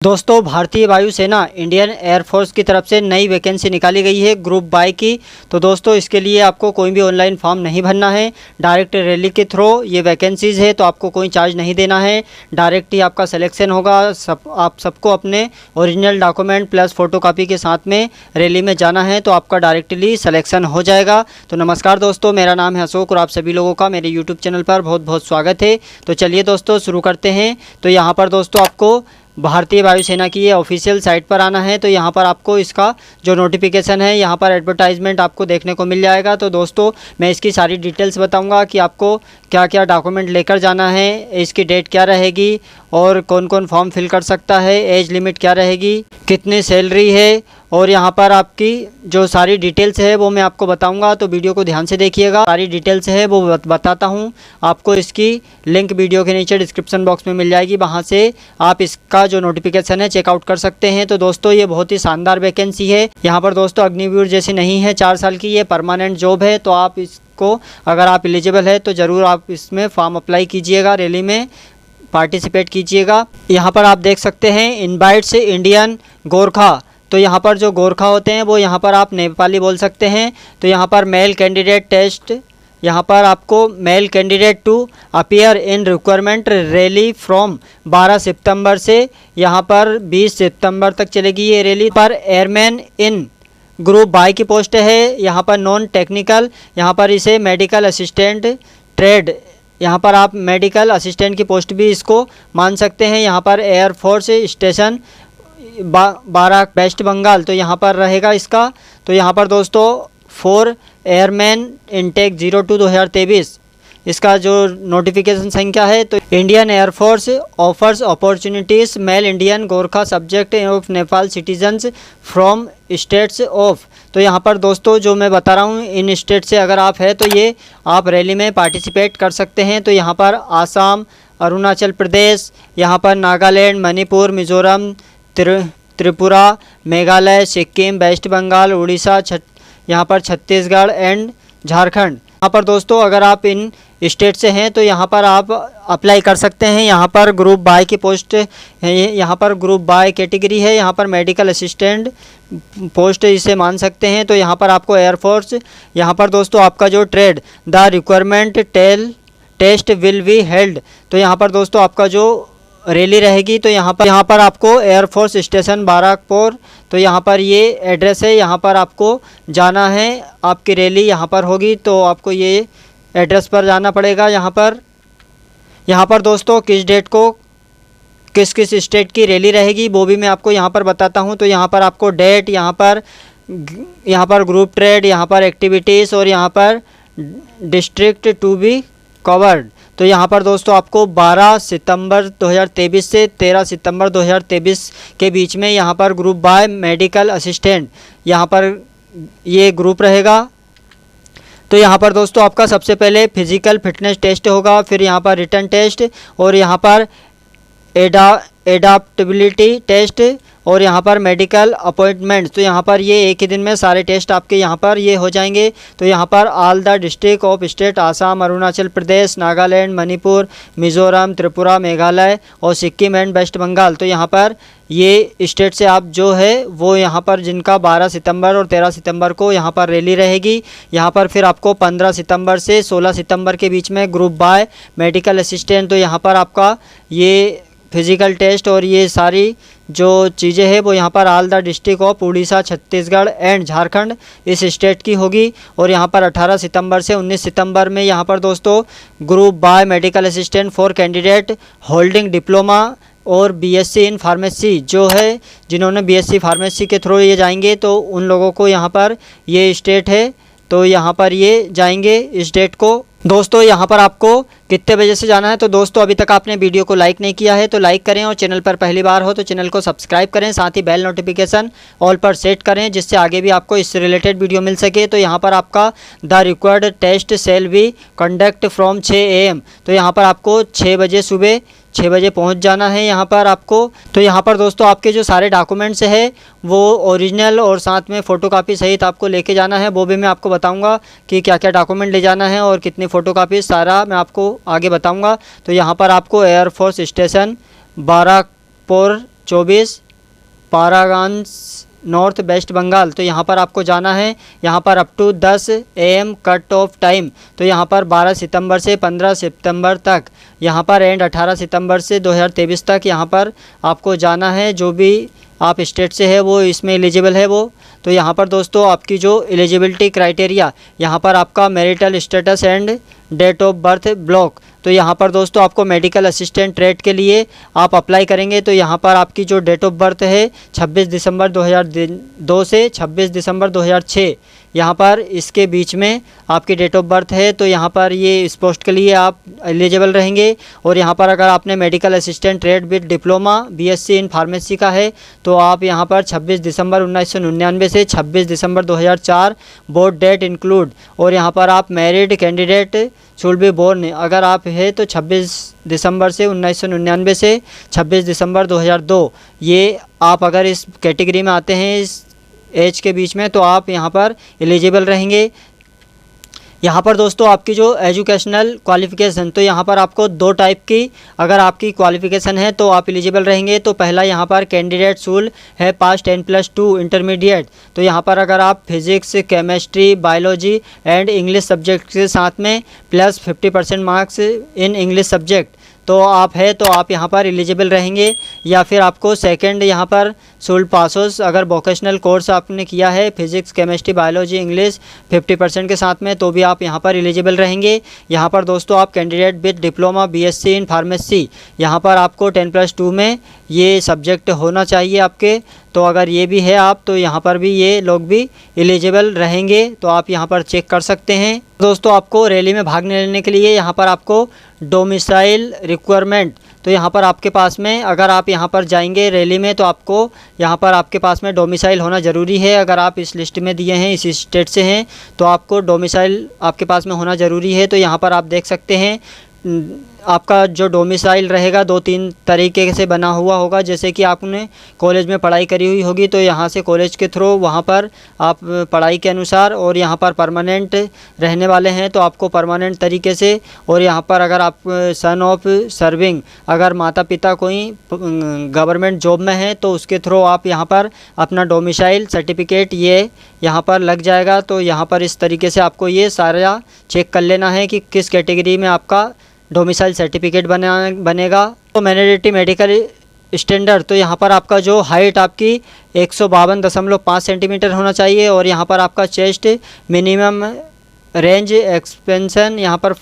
दोस्तों, भारतीय वायुसेना इंडियन एयरफोर्स की तरफ से नई वैकेंसी निकाली गई है ग्रुप बाई की। तो दोस्तों, इसके लिए आपको कोई भी ऑनलाइन फॉर्म नहीं भरना है, डायरेक्ट रैली के थ्रू ये वैकेंसीज़ है। तो आपको कोई चार्ज नहीं देना है, डायरेक्ट ही आपका सिलेक्शन होगा। आप सबको अपने ओरिजिनल डॉक्यूमेंट प्लस फ़ोटोकॉपी के साथ में रैली में जाना है, तो आपका डायरेक्टली सिलेक्शन हो जाएगा। तो नमस्कार दोस्तों, मेरा नाम है अशोक और आप सभी लोगों का मेरे यूट्यूब चैनल पर बहुत बहुत स्वागत है। तो चलिए दोस्तों, शुरू करते हैं। तो यहाँ पर दोस्तों आपको भारतीय वायुसेना की ये ऑफिशियल साइट पर आना है। तो यहाँ पर आपको इसका जो नोटिफिकेशन है, यहाँ पर एडवर्टाइजमेंट आपको देखने को मिल जाएगा। तो दोस्तों, मैं इसकी सारी डिटेल्स बताऊंगा कि आपको क्या क्या डॉक्यूमेंट लेकर जाना है, इसकी डेट क्या रहेगी और कौन कौन फॉर्म फिल कर सकता है, एज लिमिट क्या रहेगी, कितनी सैलरी है, और यहाँ पर आपकी जो सारी डिटेल्स है वो मैं आपको बताऊंगा। तो वीडियो को ध्यान से देखिएगा, सारी डिटेल्स है वो बताता हूँ आपको। इसकी लिंक वीडियो के नीचे डिस्क्रिप्शन बॉक्स में मिल जाएगी, वहाँ से आप इसका जो नोटिफिकेशन है चेकआउट कर सकते हैं। तो दोस्तों, ये बहुत ही शानदार वैकेंसी है। यहाँ पर दोस्तों अग्निवीर जैसी नहीं है 4 साल की, ये परमानेंट जॉब है। तो आप इसको अगर आप एलिजिबल है तो ज़रूर आप इसमें फॉर्म अप्लाई कीजिएगा, रैली में पार्टिसिपेट कीजिएगा। यहाँ पर आप देख सकते हैं इनवाइट्स इंडियन गोरखा। तो यहाँ पर जो गोरखा होते हैं वो यहाँ पर आप नेपाली बोल सकते हैं। तो यहाँ पर मेल कैंडिडेट टेस्ट, यहाँ पर आपको male candidate to appear in recruitment rally from 12 सितंबर से यहाँ पर 20 सितंबर तक चलेगी ये रैली। पर एयरमैन इन ग्रुप बाई की पोस्ट है। यहाँ पर नॉन टेक्निकल, यहाँ पर इसे मेडिकल असिस्टेंट ट्रेड, यहाँ पर आप मेडिकल असिस्टेंट की पोस्ट भी इसको मान सकते हैं। यहाँ पर एयरफोर्स स्टेशन 12 वेस्ट बंगाल, तो यहाँ पर रहेगा इसका। तो यहाँ पर दोस्तों 4 एयरमैन इनटेक 02/2023 इसका जो नोटिफिकेशन संख्या है। तो Indian air force offers opportunities mail Indian Gorkha subject of Nepal citizens from states of. तो यहाँ पर दोस्तों जो मैं बता रहा हूँ, इन स्टेट से अगर आप है तो ये आप रैली में पार्टिसिपेट कर सकते हैं। तो यहाँ पर आसाम, अरुणाचल प्रदेश, यहाँ पर नागालैंड, मणिपुर, मिजोरम, त्रिपुरा, मेघालय, सिक्किम, वेस्ट बंगाल, उड़ीसा, यहाँ पर छत्तीसगढ़ एंड झारखंड। यहाँ पर दोस्तों अगर आप इन स्टेट से हैं तो यहाँ पर आप अप्लाई कर सकते हैं। यहाँ पर ग्रुप बाई की पोस्ट है, यहाँ पर ग्रुप बाई कैटेगरी है। यहाँ पर मेडिकल असिस्टेंट पोस्ट इसे मान सकते हैं। तो यहाँ पर आपको एयरफोर्स, यहाँ पर दोस्तों आपका जो trade the recruitment test will be held. तो यहाँ पर दोस्तों आपका जो रैली रहेगी, तो यहाँ पर आपको एयरफोर्स स्टेशन बाराकपुर, तो यहाँ पर ये एड्रेस है, यहाँ पर आपको जाना है। आपकी रैली यहाँ पर होगी तो आपको ये एड्रेस पर जाना पड़ेगा। यहाँ पर दोस्तों किस डेट को किस किस स्टेट की रैली रहेगी वो भी मैं आपको यहाँ पर बताता हूँ। तो यहाँ पर आपको डेट, यहाँ पर ग्रुप ट्रेड, यहाँ पर एक्टिविटीज़ और यहाँ पर डिस्ट्रिक्ट टू बी कवर्ड। तो यहाँ पर दोस्तों आपको 12 सितंबर 2023 से 13 सितंबर 2023 के बीच में यहाँ पर ग्रुप बाय मेडिकल असिस्टेंट यहाँ पर ये ग्रुप रहेगा। तो यहाँ पर दोस्तों आपका सबसे पहले फिजिकल फिटनेस टेस्ट होगा, फिर यहाँ पर रिटन टेस्ट और यहाँ पर एडाप्टेबिलिटी टेस्ट और यहाँ पर मेडिकल अपॉइंटमेंट्स। तो यहाँ पर ये एक ही दिन में सारे टेस्ट आपके यहाँ पर ये हो जाएंगे। तो यहाँ पर all the district of state Assam, Arunachal Pradesh, Nagaland, Manipur, Mizoram, Tripura, Meghalaya और सिक्किम एंड वेस्ट बंगाल। तो यहाँ पर ये स्टेट से आप जो है वो यहाँ पर जिनका 12 सितंबर और 13 सितंबर को यहाँ पर रैली रहेगी। यहाँ पर फिर आपको 15 सितंबर से 16 सितंबर के बीच में ग्रुप बाय मेडिकल असिस्टेंट। तो यहाँ पर आपका ये फिजिकल टेस्ट और ये सारी जो चीज़ें हैं वो यहाँ पर all the district of Orissa, Chhattisgarh and Jharkhand इस स्टेट की होगी। और यहाँ पर 18 सितंबर से 19 सितंबर में यहाँ पर दोस्तों group by medical assistant for candidate holding diploma और बीएससी इन फार्मेसी जो है, जिन्होंने बीएससी फार्मेसी के थ्रू ये जाएंगे तो उन लोगों को यहाँ पर ये स्टेट है, तो यहाँ पर ये जाएंगे इस डेट को। दोस्तों यहाँ पर आपको कितने बजे से जाना है, तो दोस्तों अभी तक आपने वीडियो को लाइक नहीं किया है तो लाइक करें और चैनल पर पहली बार हो तो चैनल को सब्सक्राइब करें, साथ ही बेल नोटिफिकेशन ऑल पर सेट करें जिससे आगे भी आपको इससे रिलेटेड वीडियो मिल सके। तो यहाँ पर आपका the required test shall be conducted from 6 AM। तो यहाँ पर आपको 6 बजे सुबह 6 बजे पहुँच जाना है यहाँ पर आपको। तो यहाँ पर दोस्तों आपके जो सारे डॉक्यूमेंट्स है वो ओरिजिनल और साथ में फ़ोटोकॉपी सहित आपको लेके जाना है। वो भी मैं आपको बताऊँगा कि क्या क्या डॉक्यूमेंट ले जाना है और कितनी फ़ोटोकॉपी, सारा मैं आपको आगे बताऊंगा। तो यहाँ पर आपको air force station Barrackpore 24 Parganas north west Bengal. तो यहाँ पर आपको जाना है। यहाँ पर up to 10 AM cut off time. तो यहाँ पर 12 सितंबर से 15 सितंबर तक यहाँ पर एंड 18 सितंबर से 2023 तक यहाँ पर आपको जाना है। जो भी आप स्टेट से है वो इसमें एलिजिबल है वो। तो यहाँ पर दोस्तों आपकी जो एलिजिबिलिटी क्राइटेरिया, यहाँ पर आपका marital status and date of birth block. तो यहाँ पर दोस्तों आपको मेडिकल असिस्टेंट ट्रेड के लिए आप अप्लाई करेंगे तो यहाँ पर आपकी जो डेट ऑफ बर्थ है 26 दिसंबर 2002 से 26 दिसंबर 2006 यहाँ पर इसके बीच में आपकी डेट ऑफ बर्थ है। तो यहाँ पर ये इस पोस्ट के लिए आप एलिजिबल रहेंगे। और यहाँ पर अगर आपने medical assistant trade with diploma BSc in pharmacy का है तो आप यहाँ पर 26 दिसंबर 1999 से 26 दिसंबर 2004 बोर्ड डेट इंक्लूड। और यहाँ पर आप married candidate should be born, अगर आप है तो 26 दिसंबर से 1999 से 26 दिसंबर 2002, ये आप अगर इस कैटेगरी में आते हैं इस एज के बीच में तो आप यहाँ पर एलिजिबल रहेंगे। यहाँ पर दोस्तों आपकी जो एजुकेशनल क्वालिफ़िकेशन, तो यहाँ पर आपको 2 टाइप की अगर आपकी क्वालिफ़िकेशन है तो आप एलिजिबल रहेंगे। तो पहला यहाँ पर कैंडिडेट शुड है पास 10+2 इंटरमीडिएट। तो यहाँ पर अगर आप physics, chemistry, biology and English subject के साथ में plus 50% marks in English subject तो आप है तो आप यहाँ पर एलिजिबल रहेंगे। या फिर आपको सेकंड यहाँ पर शुल्ड पासोस, अगर वोकेशनल कोर्स आपने किया है फिजिक्स, केमिस्ट्री, बायोलॉजी, इंग्लिश 50% के साथ में तो भी आप यहाँ पर एलिजिबल रहेंगे। यहाँ पर दोस्तों आप candidate with diploma BSc in pharmacy, यहाँ पर आपको 10+2 में ये सब्जेक्ट होना चाहिए आपके। तो अगर ये भी है आप तो यहाँ पर भी ये लोग भी एलिजिबल रहेंगे। तो आप यहाँ पर चेक कर सकते हैं। दोस्तों आपको रैली में भाग लेने के लिए यहाँ पर आपको डोमिसाइल रिक्वायरमेंट, तो यहाँ पर आपके पास में अगर आप यहाँ पर जाएंगे रैली में तो आपको यहाँ पर आपके पास में डोमिसाइल होना ज़रूरी है। अगर आप इस लिस्ट में दिए हैं, इस स्टेट से हैं तो आपको डोमिसाइल आपके पास में होना ज़रूरी है। तो यहाँ पर आप देख सकते हैं आपका जो डोमिसाइल रहेगा 2-3 तरीके से बना हुआ होगा। जैसे कि आपने कॉलेज में पढ़ाई करी हुई होगी तो यहाँ से कॉलेज के थ्रू वहाँ पर आप पढ़ाई के अनुसार, और यहाँ पर परमानेंट रहने वाले हैं तो आपको परमानेंट तरीके से। और यहाँ पर अगर आप सन ऑफ सर्विंग, अगर माता पिता कोई गवर्नमेंट जॉब में है तो उसके थ्रू आप यहाँ पर अपना डोमिसाइल सर्टिफिकेट ये यहाँ पर लग जाएगा। तो यहाँ पर इस तरीके से आपको ये सारा चेक कर लेना है कि किस कैटेगरी में आपका डोमिसाइल सर्टिफिकेट बनेगा। तो मैंडेटरी मेडिकल स्टैंडर्ड, तो यहाँ पर आपका जो हाइट आपकी 152.5 सेंटीमीटर होना चाहिए। और यहाँ पर आपका चेस्ट मिनिमम रेंज एक्सपेंशन यहाँ पर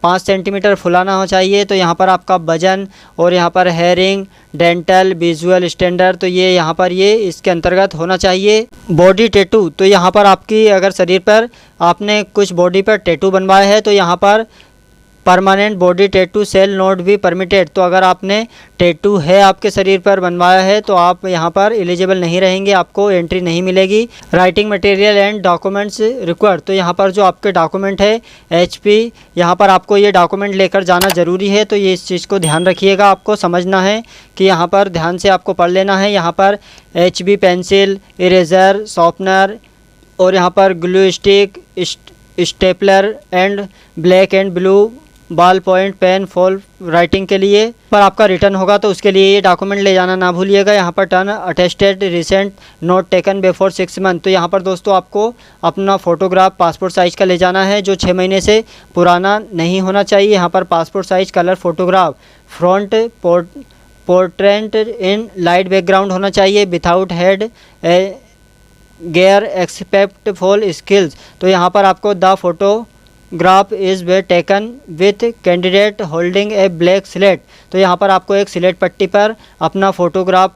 5 सेंटीमीटर फुलाना हो चाहिए। तो यहाँ पर आपका वजन और यहाँ पर हेयरिंग, डेंटल, विजुअल स्टैंडर्ड, तो ये यहाँ पर ये इसके अंतर्गत होना चाहिए। बॉडी टैटू, तो यहाँ पर आपकी अगर शरीर पर आपने कुछ बॉडी पर टैटू बनवाया है तो यहाँ पर permanent body tattoo shall not be permitted. तो अगर आपने टैटू है आपके शरीर पर बनवाया है तो आप यहाँ पर एलिजिबल नहीं रहेंगे, आपको एंट्री नहीं मिलेगी। Writing material and documents required, तो यहाँ पर जो आपके डॉक्यूमेंट है HP, यहाँ पर आपको ये डॉक्यूमेंट लेकर जाना ज़रूरी है। तो ये इस चीज़ को ध्यान रखिएगा, आपको समझना है कि यहाँ पर ध्यान से आपको पढ़ लेना है। यहाँ पर HB पेंसिल, इरेज़र, शॉर्पनर और यहाँ पर glue stick, stapler and black and blue ball point pen for writing के लिए पर आपका रिटर्न होगा तो उसके लिए ये डॉक्यूमेंट ले जाना ना भूलिएगा। यहाँ पर turn attested recent not taken before 6 month, तो यहाँ पर दोस्तों आपको अपना फ़ोटोग्राफ पासपोर्ट साइज़ का ले जाना है जो 6 महीने से पुराना नहीं होना चाहिए। यहाँ पर passport size colour photograph front portrait in light background होना चाहिए without head gear expect for skills. तो यहाँ पर आपको the photograph is way taken with candidate holding A black slate, तो यहाँ पर आपको एक स्लेट पट्टी पर अपना फ़ोटोग्राफ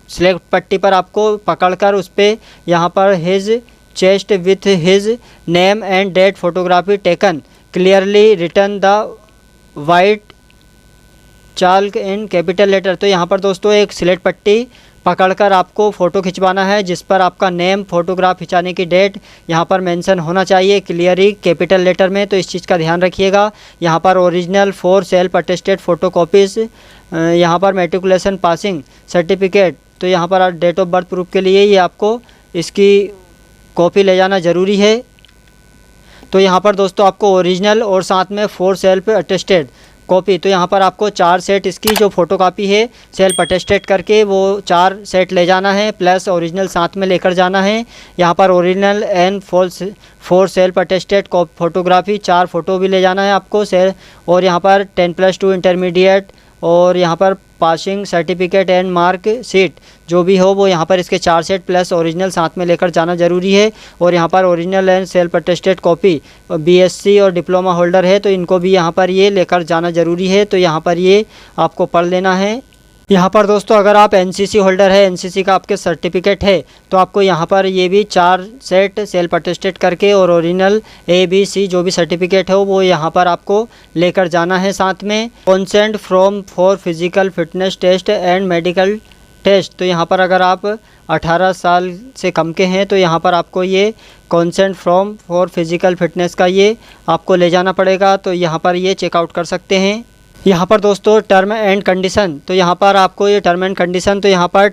स्लेट पट्टी पर आपको पकड़कर उस पर यहाँ पर his chest with his name and date photography taken clearly written the white chalk in capital letter. तो यहाँ पर दोस्तों एक स्लेट पट्टी पकड़कर आपको फ़ोटो खिंचवाना है जिस पर आपका नेम, फ़ोटोग्राफ खिंचाने की डेट यहाँ पर मेंशन होना चाहिए क्लियरली कैपिटल लेटर में, तो इस चीज़ का ध्यान रखिएगा। यहाँ पर original 4 self attested photo copies, यहाँ पर मेट्रिकुलेशन पासिंग सर्टिफिकेट, तो यहाँ पर डेट ऑफ बर्थ प्रूफ के लिए ये आपको इसकी कॉपी ले जाना ज़रूरी है। तो यहाँ पर दोस्तों आपको ओरिजिनल और साथ में 4 सेल्फ अटेस्टेड कॉपी। तो यहाँ पर आपको 4 सेट इसकी जो फ़ोटोकॉपी है सेल्फ अटेस्टेड करके वो 4 सेट ले जाना है, प्लस ओरिजिनल साथ में लेकर जाना है। यहाँ पर original and four self attested photography 4 photo भी ले जाना है आपको और यहाँ पर 10+2 इंटरमीडिएट और यहाँ पर passing certificate and mark sheet जो भी हो वो यहाँ पर इसके 4 सेट प्लस ओरिजिनल साथ में लेकर जाना ज़रूरी है। और यहाँ पर original and self attested copy BSc और डिप्लोमा होल्डर है तो इनको भी यहाँ पर ये लेकर जाना ज़रूरी है। तो यहाँ पर ये आपको पढ़ लेना है। यहाँ पर दोस्तों अगर आप एनसीसी होल्डर है, एनसीसी का आपके सर्टिफिकेट है तो आपको यहाँ पर ये भी 4 सेट सेल्फ अटेस्टेड करके और ओरिजिनल ABC जो भी सर्टिफिकेट हो वो यहाँ पर आपको लेकर जाना है साथ में। Consent form for physical fitness test and medical test. तो यहाँ पर अगर आप 18 साल से कम के हैं तो यहाँ पर आपको ये consent form for physical fitness का ये आपको ले जाना पड़ेगा। तो यहाँ पर ये चेकआउट कर सकते हैं। यहाँ पर दोस्तों टर्म एंड कंडीशन, तो यहाँ पर आपको ये टर्म एंड कंडीशन, तो यहाँ पर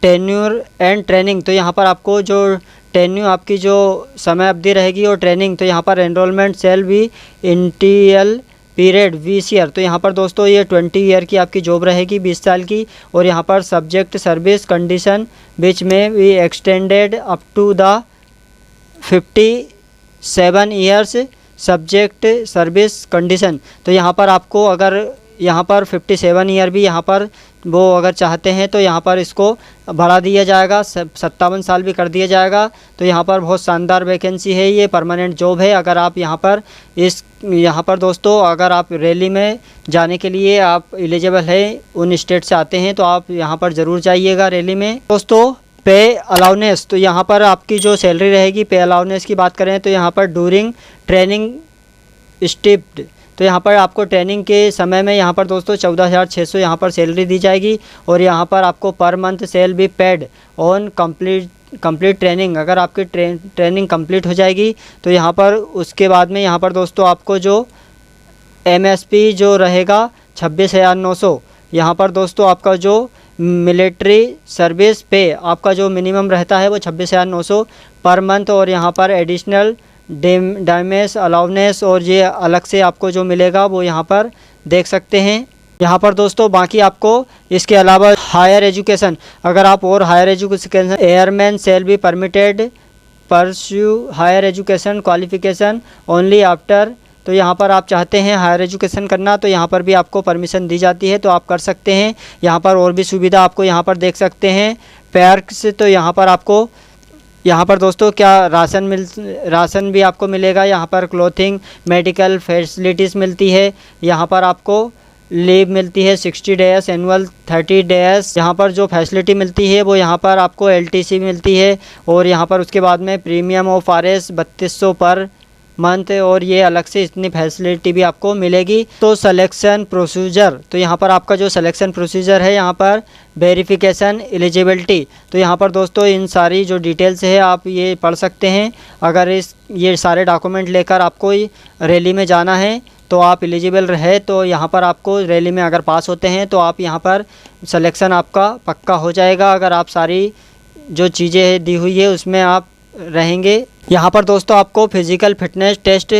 टेन्यूर एंड ट्रेनिंग, तो यहाँ पर आपको जो टेन्यूर आपकी जो समय अवधि रहेगी और ट्रेनिंग, तो यहाँ पर एनरोलमेंट सेल भी इंटीरियल पीरियड 20 ईयर। तो यहाँ पर दोस्तों ये 20 ईयर की आपकी जॉब रहेगी, 20 साल की। और यहाँ पर सब्जेक्ट सर्विस कंडीशन विच में भी extended up to the 57 years subject service condition. तो यहाँ पर आपको अगर यहाँ पर 57 ईयर भी यहाँ पर वो अगर चाहते हैं तो यहाँ पर इसको बढ़ा दिया जाएगा, 57 साल भी कर दिया जाएगा। तो यहाँ पर बहुत शानदार वैकेंसी है, ये परमानेंट जॉब है। अगर आप यहाँ पर दोस्तों अगर आप रैली में जाने के लिए आप एलिजिबल है, उन स्टेट से आते हैं तो आप यहाँ पर ज़रूर जाइएगा रैली में। दोस्तों पे अलाउनेस, तो यहाँ पर आपकी जो सैलरी रहेगी, पे अलाउनेस की बात करें तो यहाँ पर डूरिंग ट्रेनिंग स्टिप्ड, तो यहाँ पर आपको ट्रेनिंग के समय में यहाँ पर दोस्तों 14,600 यहाँ पर सैलरी दी जाएगी। और यहाँ पर आपको per month shall be paid on complete training. अगर आपकी ट्रेनिंग कंप्लीट हो जाएगी तो यहाँ पर उसके बाद में यहाँ पर दोस्तों आपको जो MSP जो रहेगा 26,900। यहाँ पर दोस्तों आपका जो मिलिट्री सर्विस पे आपका जो मिनिमम रहता है वो 26,900 पर मंथ। और यहाँ पर एडिशनल डैमेज अलाउनेस और ये अलग से आपको जो मिलेगा वो यहाँ पर देख सकते हैं। यहाँ पर दोस्तों बाकी आपको इसके अलावा हायर एजुकेशन, अगर आप और higher education, airman shall be permitted pursue higher education qualification only after. तो यहाँ पर आप चाहते हैं हायर एजुकेशन करना तो यहाँ पर भी आपको परमिशन दी जाती है, तो आप कर सकते हैं। यहाँ पर और भी सुविधा आपको यहाँ पर देख सकते हैं पैर्क्स, तो यहाँ पर आपको यहाँ पर दोस्तों क्या राशन भी आपको मिलेगा। यहाँ पर क्लोथिंग, मेडिकल फैसिलिटीज़ मिलती है। यहाँ पर आपको लीव मिलती है 60 डेज, एनुअल 30 डेज। यहाँ पर जो फैसिलिटी मिलती है वो यहाँ पर आपको LTC मिलती है। और यहाँ पर उसके बाद में premium of RS 3200 per month, और ये अलग से इतनी फैसिलिटी भी आपको मिलेगी। तो सिलेक्शन प्रोसीजर, तो यहाँ पर आपका जो सिलेक्शन प्रोसीजर है, यहाँ पर वेरिफिकेशन एलिजिबिलिटी, तो यहाँ पर दोस्तों इन सारी जो डिटेल्स है आप ये पढ़ सकते हैं। अगर ये सारे डॉक्यूमेंट लेकर आपको रैली में जाना है तो आप एलिजिबल रहे तो यहाँ पर आपको रैली में अगर पास होते हैं तो आप यहाँ पर सिलेक्शन आपका पक्का हो जाएगा। अगर आप सारी जो चीज़ें दी हुई है उसमें आप रहेंगे। यहाँ पर दोस्तों आपको फिज़िकल फिटनेस टेस्ट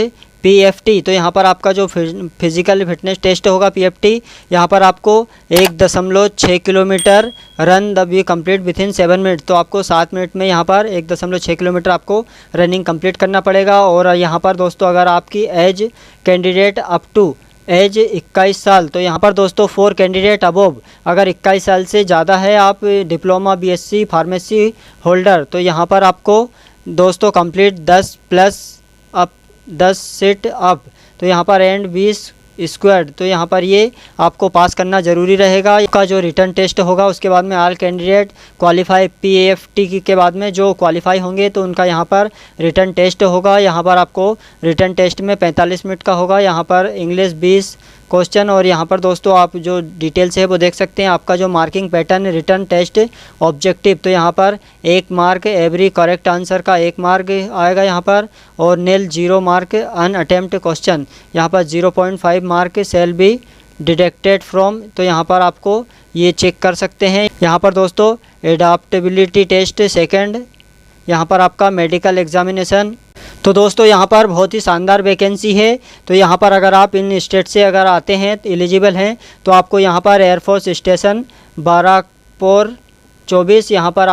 PFT, तो यहाँ पर आपका जो फिज़िकल फिटनेस टेस्ट होगा PFT, यहाँ पर आपको 1.6 kilometre run the be complete within 7 minute. तो आपको 7 मिनट में यहाँ पर 1.6 किलोमीटर आपको रनिंग कंप्लीट करना पड़ेगा। और यहाँ पर दोस्तों अगर आपकी age candidate up to age 21 साल, तो यहाँ पर दोस्तों 4 कैंडिडेट अबोव, अगर 21 साल से ज़्यादा है आप डिप्लोमा BSc फार्मेसी होल्डर, तो यहाँ पर आपको दोस्तों कंप्लीट 10 सिट अप, तो यहाँ पर एंड 20 स्क्वाड, तो यहाँ पर ये आपको पास करना ज़रूरी रहेगा। इसका जो रिटर्न टेस्ट होगा उसके बाद में ऑल कैंडिडेट क्वालिफाई PFT के बाद में जो क्वालिफाई होंगे तो उनका यहाँ पर रिटर्न टेस्ट होगा। यहाँ पर आपको रिटर्न टेस्ट में 45 मिनट का होगा। यहाँ पर इंग्लिश 20 क्वेश्चन। और यहाँ पर दोस्तों आप जो डिटेल्स है वो देख सकते हैं। आपका जो marking pattern written test objective, तो यहाँ पर 1 मार्क एवरी करेक्ट आंसर का 1 मार्क आएगा यहाँ पर। और nil 0 mark un attempt question, यहाँ पर 0.5 mark shall be deducted from, तो यहाँ पर आपको ये चेक कर सकते हैं। यहाँ पर दोस्तों एडाप्टेबिलिटी टेस्ट सेकेंड, यहाँ पर आपका मेडिकल एग्जामिनेशन, तो दोस्तों यहाँ पर बहुत ही शानदार वैकेंसी है। तो यहाँ पर अगर आप इन स्टेट से अगर आते हैं, एलिजिबल हैं, तो आपको यहाँ पर एयरफोर्स स्टेशन बाराकपुर 24 यहाँ पर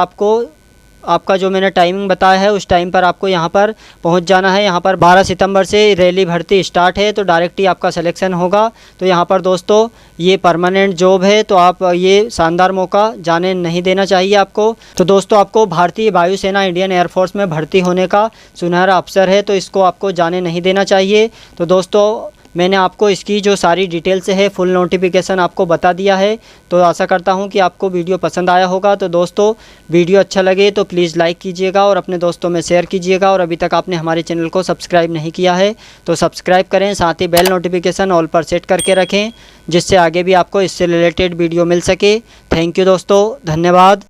आपका जो मैंने टाइमिंग बताया है उस टाइम पर आपको यहाँ पर पहुँच जाना है। यहाँ पर 12 सितंबर से रैली भर्ती स्टार्ट है, तो डायरेक्ट ही आपका सिलेक्शन होगा। तो यहाँ पर दोस्तों ये परमानेंट जॉब है, तो आप ये शानदार मौका जाने नहीं देना चाहिए आपको। तो दोस्तों आपको भारतीय वायुसेना इंडियन एयरफोर्स में भर्ती होने का सुनहरा अवसर है, तो इसको आपको जाने नहीं देना चाहिए। तो दोस्तों मैंने आपको इसकी जो सारी डिटेल्स है, फुल नोटिफिकेशन आपको बता दिया है। तो आशा करता हूं कि आपको वीडियो पसंद आया होगा। तो दोस्तों वीडियो अच्छा लगे तो प्लीज़ लाइक कीजिएगा और अपने दोस्तों में शेयर कीजिएगा। और अभी तक आपने हमारे चैनल को सब्सक्राइब नहीं किया है तो सब्सक्राइब करें, साथ ही बेल नोटिफिकेशन ऑल पर सेट करके रखें, जिससे आगे भी आपको इससे रिलेटेड वीडियो मिल सके। थैंक यू दोस्तों, धन्यवाद।